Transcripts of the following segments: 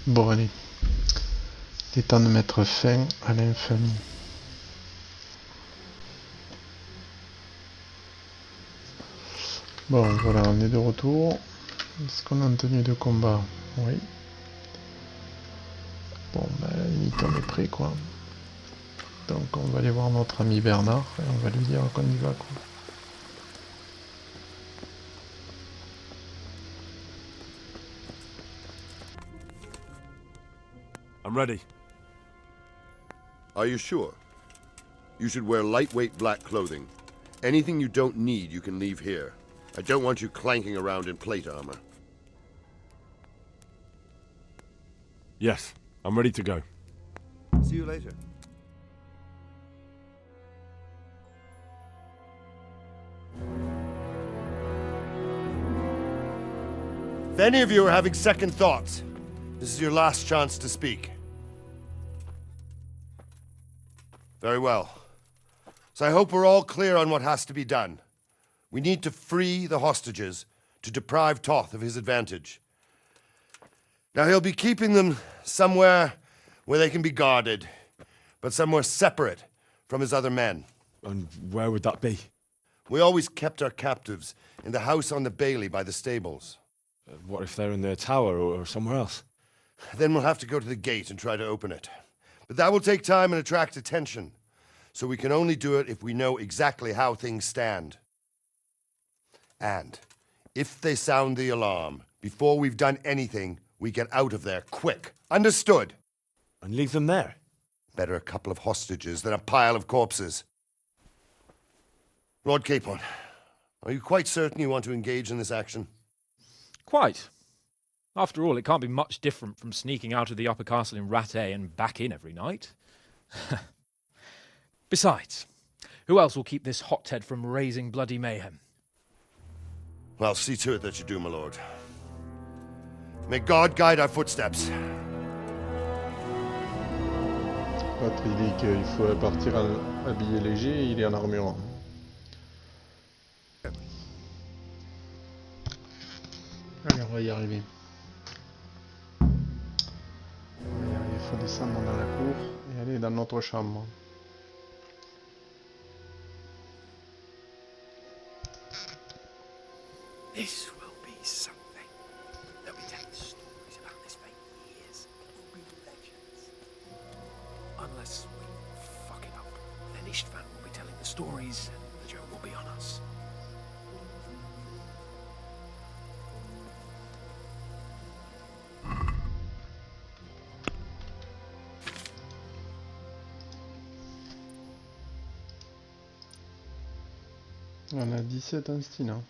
Bon, allez. Il est temps de mettre fin à l'infamie. Bon, voilà, on est de retour. Est-ce qu'on est en tenue de combat? Oui. Bon, bah, à la limite, on est prêt, quoi. Donc, on va aller voir notre ami Bernard et on va lui dire qu'on y va, quoi. I'm ready. Are you sure? You should wear lightweight black clothing. Anything you don't need, you can leave here. I don't want you clanking around in plate armor. Yes, I'm ready to go. See you later. If any of you are having second thoughts, this is your last chance to speak. Very well. So I hope we're all clear on what has to be done. We need to free the hostages to deprive Toth of his advantage. Now he'll be keeping them somewhere where they can be guarded, but somewhere separate from his other men. And where would that be? We always kept our captives in the house on the Bailey by the stables. What if they're in their tower or somewhere else? Then we'll have to go to the gate and try to open it. But that will take time and attract attention. So we can only do it if we know exactly how things stand. And if they sound the alarm, before we've done anything, we get out of there quick. Understood? And leave them there? Better a couple of hostages than a pile of corpses. Lord Capon, are you quite certain you want to engage in this action? Quite. After all, it can't be much different from sneaking out of the upper castle in Rattay and back in every night. Besides, who else will keep this hothead from raising bloody mayhem? Well, see to it that you do, my lord. May God guide our footsteps. L'autre, il dit qu'il faut partir habillé léger et il est en armure. Allez, on va y arriver. Il faut descendre dans la cour et aller dans notre chambre. This will be something. They'll be telling stories about this for years. It will be legends. Unless we fuck it up, then Istvan will be telling the stories and the joke will be on us. On a 17 en style, hein.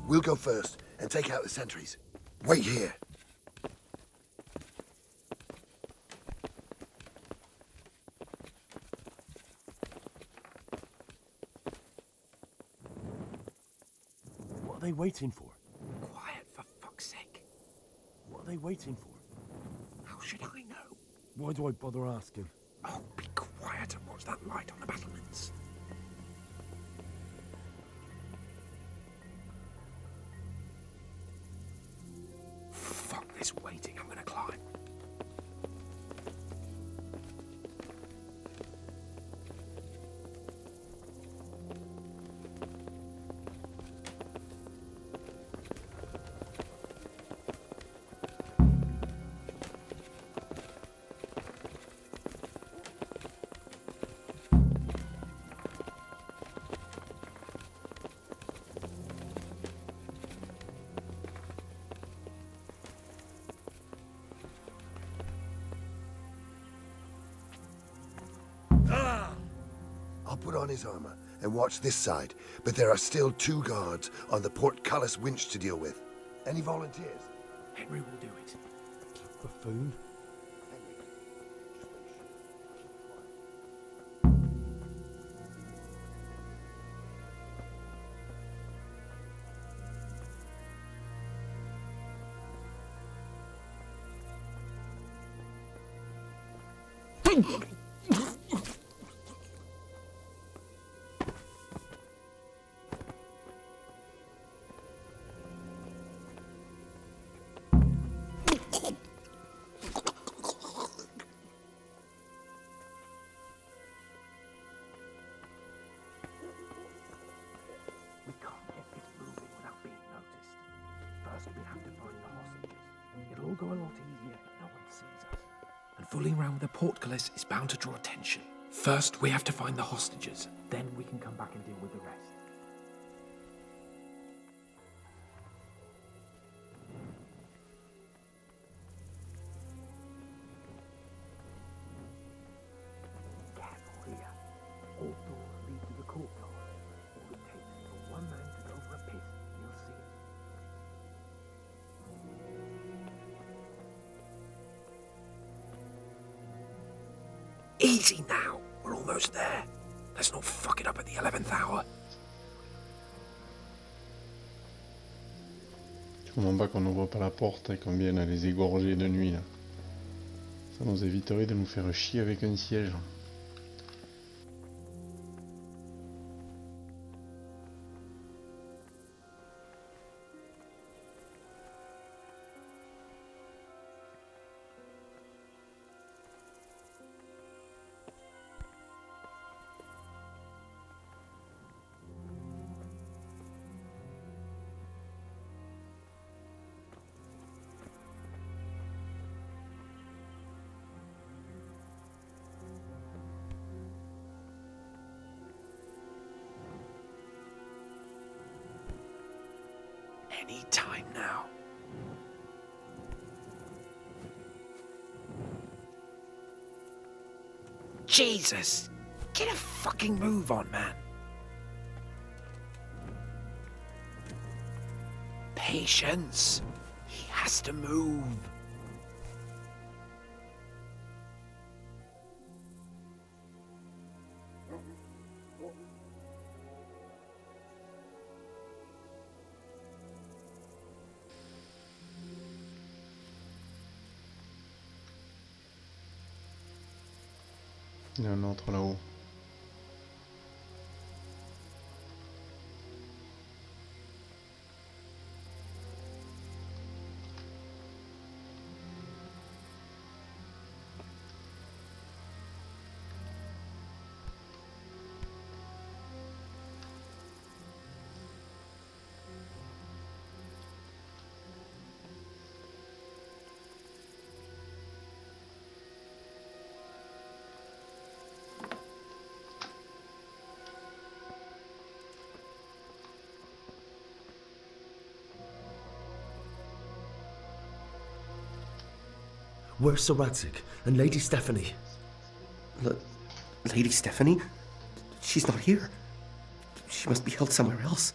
We'll go first and take out the sentries. Wait here. What are they waiting for? Quiet, for fuck's sake. What are they waiting for? How should I know? Why do I bother asking? Oh, be quiet and watch that light on the battlements. Fuck this waiting, I'm gonna climb. I'll put on his armor and watch this side, but there are still 2 guards on the portcullis winch to deal with. Any volunteers? Henry will do it. Buffoon? We can't get this moving without being noticed. First, we have to find the hostages. It'll all go a lot easier if no one sees us. And fooling around with the portcullis is bound to draw attention. First, we have to find the hostages. Then we can come back and deal with the rest. Careful here. All doors lead to the courtyard. All it takes is for one man to go for a piss. You'll see it. Easy now. We're almost there. Let's not fuck it up at the 11th hour. Sûrement pas qu'on n'ouvre pas la porte et qu'on vienne à les égorger de nuit là. Ça nous éviterait de nous faire chier avec un siège. Any time now. Jesus! Get a fucking move on, man. Patience. He has to move. Il y a un autre là-haut. Where's Sir Radzig and Lady Stephanie? Lady Stephanie? She's not here. She must be held somewhere else.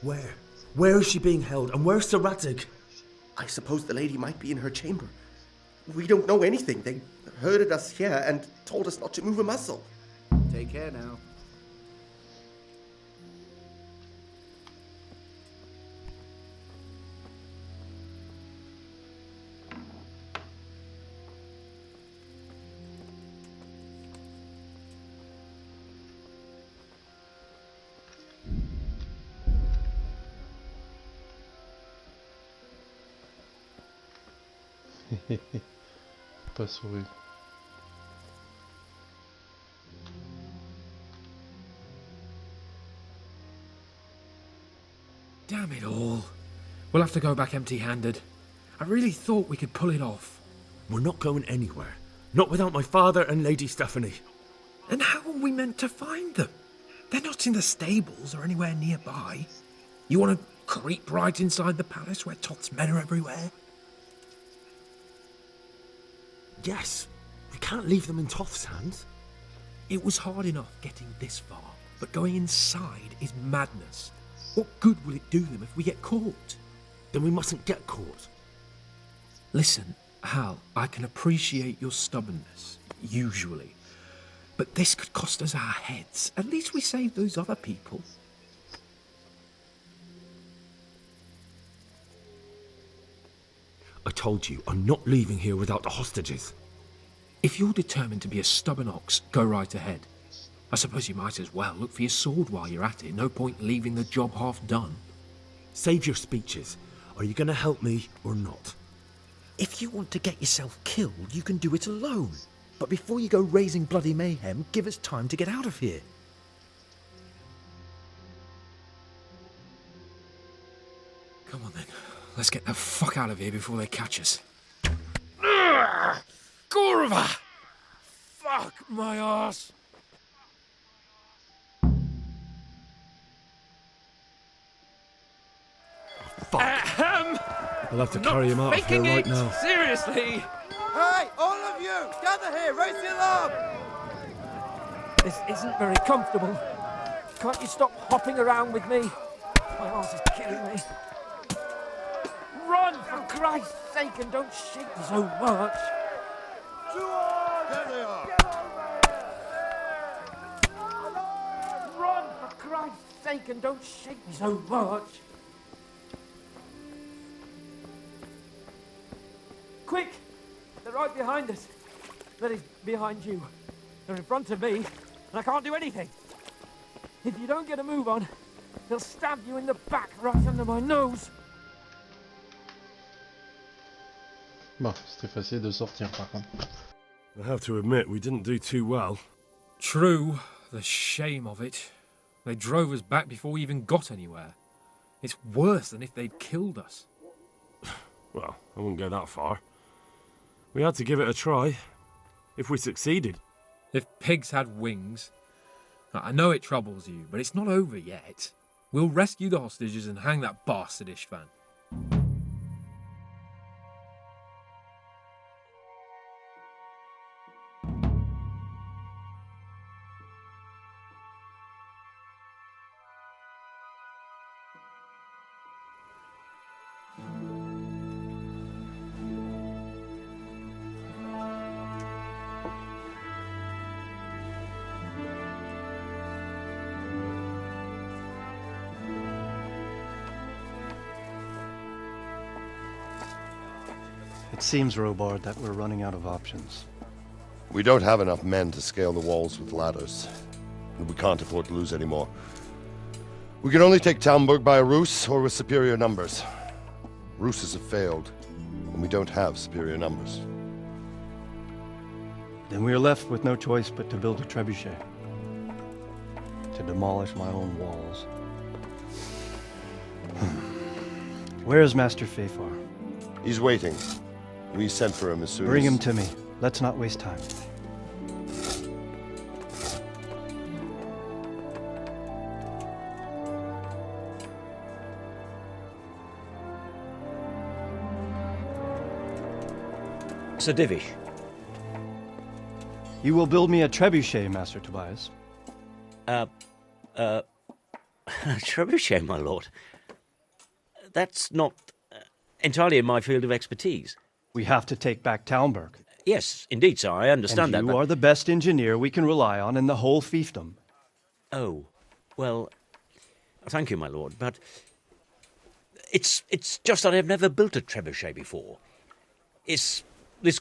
Where? Where is she being held? And where's Sir Radzig? I suppose the lady might be in her chamber. We don't know anything. They herded us here and told us not to move a muscle. Take care now. Pas sauvé. Damn it all. We'll have to go back empty-handed. I really thought we could pull it off. We're not going anywhere. Not without my father and Lady Stephanie. And how are we meant to find them? They're not in the stables or anywhere nearby. You want to creep right inside the palace where Toth's men are everywhere? Yes. We can't leave them in Toth's hands. It was hard enough getting this far, but going inside is madness. What good will it do them if we get caught? Then we mustn't get caught. Listen, Hal, I can appreciate your stubbornness, usually. But this could cost us our heads. At least we saved those other people. I told you, I'm not leaving here without the hostages. If you're determined to be a stubborn ox, go right ahead. I suppose you might as well look for your sword while you're at it. No point leaving the job half done. Save your speeches. Are you going to help me or not? If you want to get yourself killed, you can do it alone. But before you go raising bloody mayhem, give us time to get out of here. Come on then. Let's get the fuck out of here before they catch us. Gorva! Fuck my ass! I'll have to carry him out of here right now. Seriously! Hey, all of you, gather here, raise the alarm! This isn't very comfortable. Can't you stop hopping around with me? My arse is killing me. Run, for Christ's sake, and don't shake me so much. There they are. Run, for Christ's sake, and don't shake me so much. Quick! They're right behind us. That is, behind you. They're in front of me, and I can't do anything. If you don't get a move on, they'll stab you in the back right under my nose. Bon, c'était facile de sortir par contre. I have to admit, we didn't do too well. True, the shame of it. They drove us back before we even got anywhere. It's worse than if they'd killed us. Well, I wouldn't go that far. We had to give it a try. If we succeeded. If pigs had wings... I know it troubles you, but it's not over yet. We'll rescue the hostages and hang that bastard Istvan. It seems, Robard, that we're running out of options. We don't have enough men to scale the walls with ladders, and we can't afford to lose any more. We can only take Talmberg by a ruse or with superior numbers. Ruses have failed, and we don't have superior numbers. Then we are left with no choice but to build a trebuchet. To demolish my own walls. Where is Master Fafar? He's waiting. We sent for him as soon as... Bring him to me. Let's not waste time. Sir Divish. You will build me a trebuchet, Master Tobias. Trebuchet, my lord. That's not entirely in my field of expertise. We have to take back Talmberg. Yes, indeed, sir, I understand that. And you are the best engineer we can rely on in the whole fiefdom. Oh, well, thank you, my lord, but it's just that I've never built a trebuchet before. This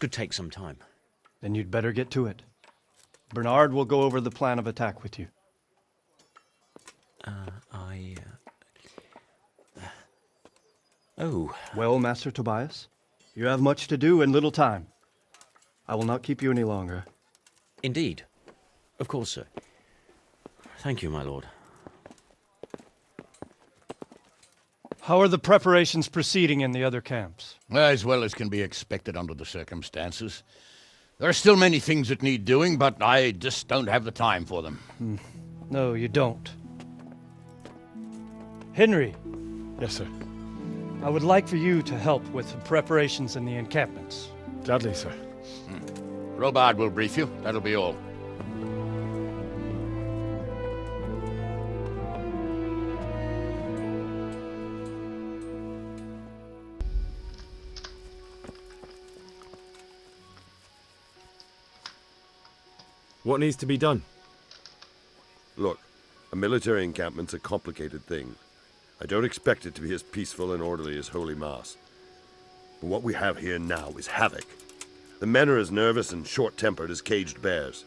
could take some time. Then you'd better get to it. Bernard will go over the plan of attack with you. Oh. Well, Master Tobias, you have much to do and little time. I will not keep you any longer. Indeed. Of course, sir. Thank you, my lord. How are the preparations proceeding in the other camps? As well as can be expected under the circumstances. There are still many things that need doing, but I just don't have the time for them. No, you don't. Henry. Yes, sir. I would like for you to help with the preparations in the encampments. Gladly, sir. Robard will brief you. That'll be all. What needs to be done? Look, a military encampment's a complicated thing. I don't expect it to be as peaceful and orderly as Holy Mass. But what we have here now is havoc. The men are as nervous and short-tempered as caged bears.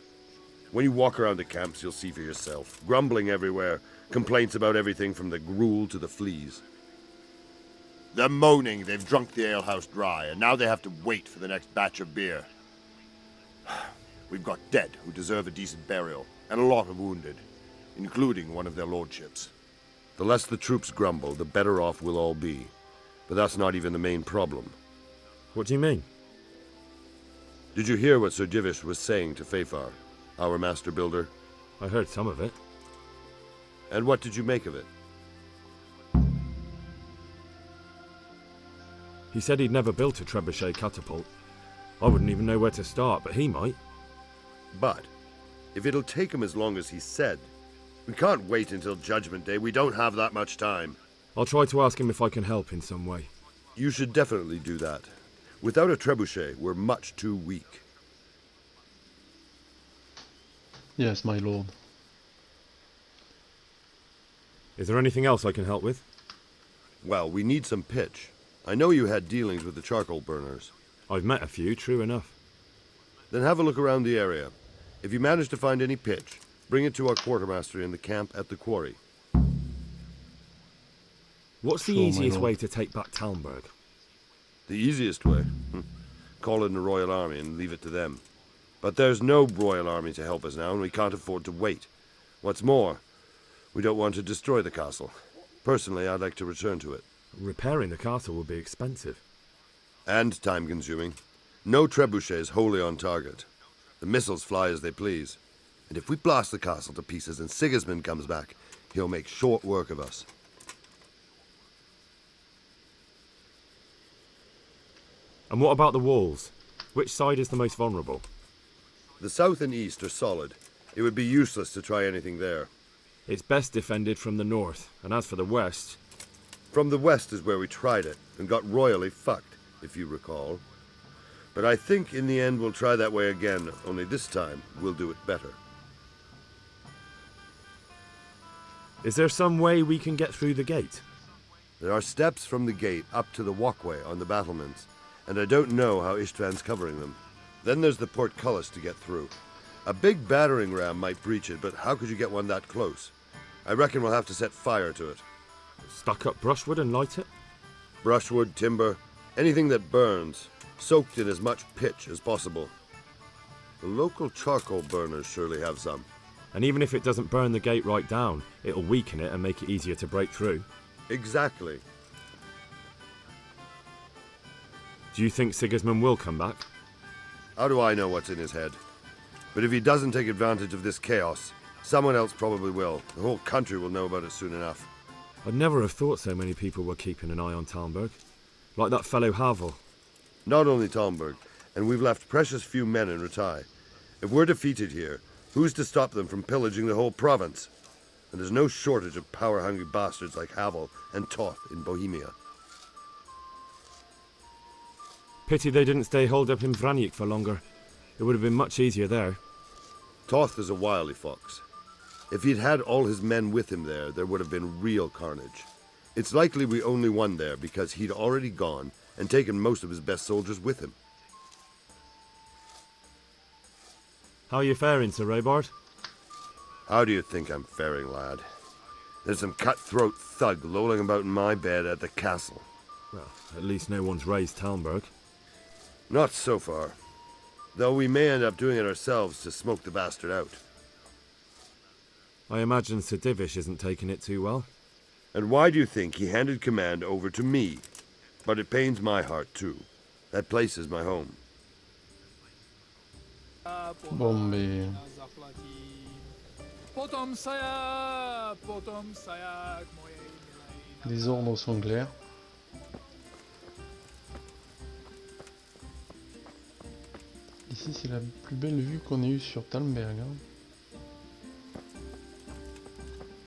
When you walk around the camps, you'll see for yourself. Grumbling everywhere, complaints about everything from the gruel to the fleas. They're moaning they've drunk the alehouse dry, and now they have to wait for the next batch of beer. We've got dead who deserve a decent burial, and a lot of wounded, including one of their lordships. The less the troops grumble, the better off we'll all be. But that's not even the main problem. What do you mean? Did you hear what Sir Divish was saying to Fafar, our master builder? I heard some of it. And what did you make of it? He said he'd never built a trebuchet catapult. I wouldn't even know where to start, but he might. But, if it'll take him as long as he said, we can't wait until Judgment Day. We don't have that much time. I'll try to ask him if I can help in some way. You should definitely do that. Without a trebuchet, we're much too weak. Yes, my lord. Is there anything else I can help with? Well, we need some pitch. I know you had dealings with the charcoal burners. I've met a few, true enough. Then have a look around the area. If you manage to find any pitch, bring it to our quartermaster in the camp at the quarry. What's the easiest way to take back Talmberg? The easiest way? Call in the Royal Army and leave it to them. But there's no Royal Army to help us now, and we can't afford to wait. What's more, we don't want to destroy the castle. Personally, I'd like to return to it. Repairing the castle would be expensive. And time-consuming. No trebuchets wholly on target. The missiles fly as they please. And if we blast the castle to pieces and Sigismund comes back, he'll make short work of us. And what about the walls? Which side is the most vulnerable? The south and east are solid. It would be useless to try anything there. It's best defended from the north, and as for the west... From the west is where we tried it, and got royally fucked, if you recall. But I think in the end we'll try that way again, only this time we'll do it better. Is there some way we can get through the gate? There are steps from the gate up to the walkway on the battlements, and I don't know how Ishtvan's covering them. Then there's the portcullis to get through. A big battering ram might breach it, but how could you get one that close? I reckon we'll have to set fire to it. Stuck up brushwood and light it? Brushwood, timber, anything that burns, soaked in as much pitch as possible. The local charcoal burners surely have some. And even if it doesn't burn the gate right down, it'll weaken it and make it easier to break through. Exactly. Do you think Sigismund will come back? How do I know what's in his head? But if he doesn't take advantage of this chaos, someone else probably will. The whole country will know about it soon enough. I'd never have thought so many people were keeping an eye on Talmberg. Like that fellow Havel. Not only Talmberg, and we've left precious few men in Ratai. If we're defeated here, who's to stop them from pillaging the whole province? And there's no shortage of power-hungry bastards like Havel and Toth in Bohemia. Pity they didn't stay holed up in Vranic for longer. It would have been much easier there. Toth is a wily fox. If he'd had all his men with him there would have been real carnage. It's likely we only won there because he'd already gone and taken most of his best soldiers with him. How are you faring, Sir Robard? How do you think I'm faring, lad? There's some cutthroat thug lolling about in my bed at the castle. Well, at least no one's raised Talmberg. Not so far. Though we may end up doing it ourselves to smoke the bastard out. I imagine Sir Divish isn't taking it too well. And why do you think he handed command over to me? But it pains my heart too. That place is my home. Bombe. Les ordres sont clairs. Ici c'est la plus belle vue qu'on ait eue sur Talmberg. Hein.